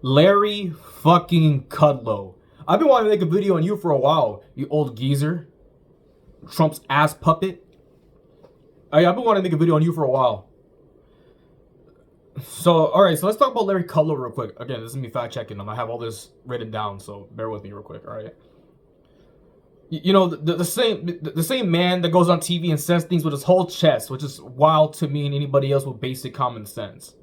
Larry fucking Kudlow. I've been wanting to make a video on you for a while, you old geezer. Trump's ass puppet. I've been wanting to make a video on you for a while. So, alright, so let's talk about Larry Kudlow real quick. Again, this is me fact checking them. I have all this written down, so bear with me real quick, alright? You know, the same man that goes on TV and says things with his whole chest, which is wild to me and anybody else with basic common sense.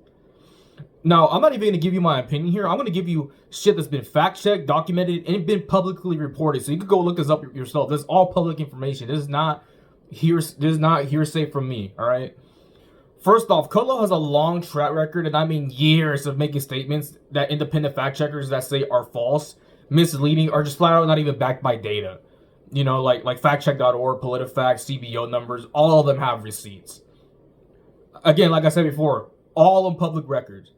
Now, I'm not even going to give you my opinion here. I'm going to give you shit that's been fact-checked, documented, and been publicly reported. So you could go look this up yourself. This is all public information. This is not hearsay from me, all right? First off, Kudlow has a long track record, and I mean years, of making statements that independent fact-checkers that say are false, misleading, or just flat out not even backed by data. You know, like factcheck.org, PolitiFact, CBO numbers, all of them have receipts. Again, like I said before, all on public records.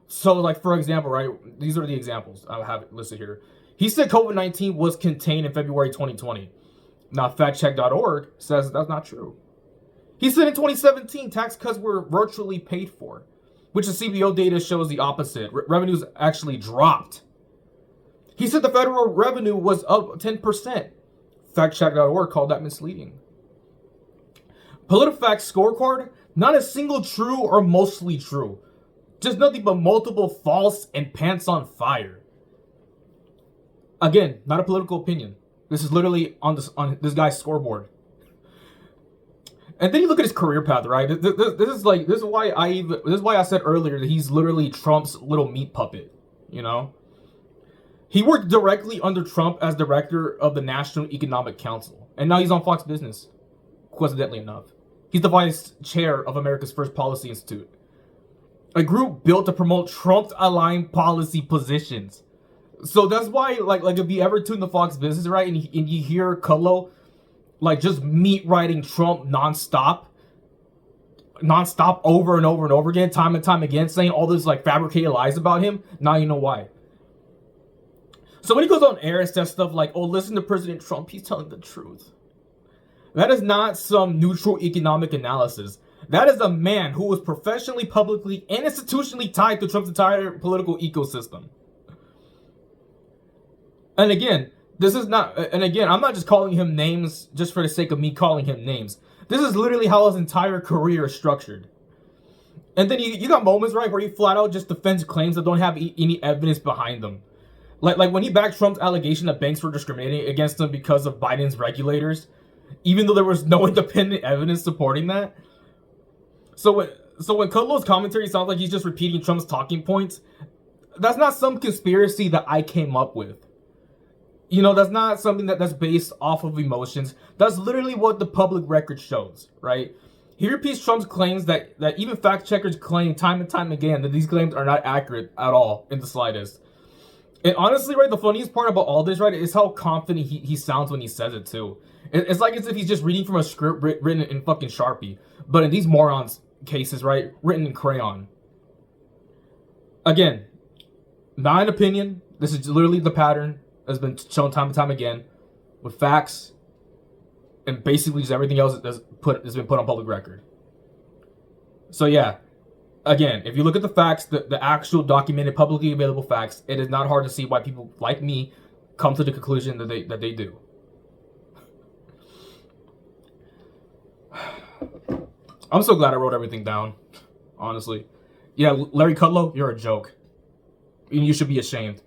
So, like, for example, right, these are the examples I have listed here. He said COVID-19 was contained in February 2020. Now, factcheck.org says that's not true. He said in 2017, tax cuts were virtually paid for, which the CBO data shows the opposite. Revenues actually dropped. He said the federal revenue was up 10%. Factcheck.org called that misleading. PolitiFact scorecard, not a single true or mostly true. Just nothing but multiple false and pants on fire. Again, not a political opinion. This is literally on this guy's scoreboard. And then you look at his career path, right? This is why I said earlier that he's literally Trump's little meat puppet, you know? He worked directly under Trump as director of the National Economic Council. And now he's on Fox Business, coincidentally enough. He's the vice chair of America's First Policy Institute, a group built to promote Trump-aligned policy positions. So that's why, like if you ever tune the Fox Business, right, and you hear Kudlow, like, just meat writing Trump nonstop over and over and over again, time and time again, saying all this, like, fabricated lies about him, now you know why. So when he goes on air and says stuff like, oh, listen to President Trump, he's telling the truth. That is not some neutral economic analysis. That is a man who was professionally, publicly, and institutionally tied to Trump's entire political ecosystem. And again, I'm not just calling him names just for the sake of me calling him names. This is literally how his entire career is structured. And then you got moments, right, where he flat out just defends claims that don't have any evidence behind them. Like when he backed Trump's allegation that banks were discriminating against him because of Biden's regulators, even though there was no independent evidence supporting that. So when Kudlow's commentary sounds like he's just repeating Trump's talking points, that's not some conspiracy that I came up with. You know, that's not something that's based off of emotions. That's literally what the public record shows, right? He repeats Trump's claims that even fact checkers claim time and time again that these claims are not accurate at all in the slightest. And honestly, right, the funniest part about all this, right, is how confident he sounds when he says it, too. It's like as if he's just reading from a script written in fucking Sharpie. But in these morons' cases, right, written in crayon. Again, not an opinion. This is literally the pattern that's been shown time and time again with facts and basically just everything else that's been put on public record. So, yeah. Again, if you look at the facts, the actual documented, publicly available facts, it is not hard to see why people like me come to the conclusion that they do. I'm so glad I wrote everything down, honestly. Yeah, Larry Kudlow, you're a joke. And you should be ashamed.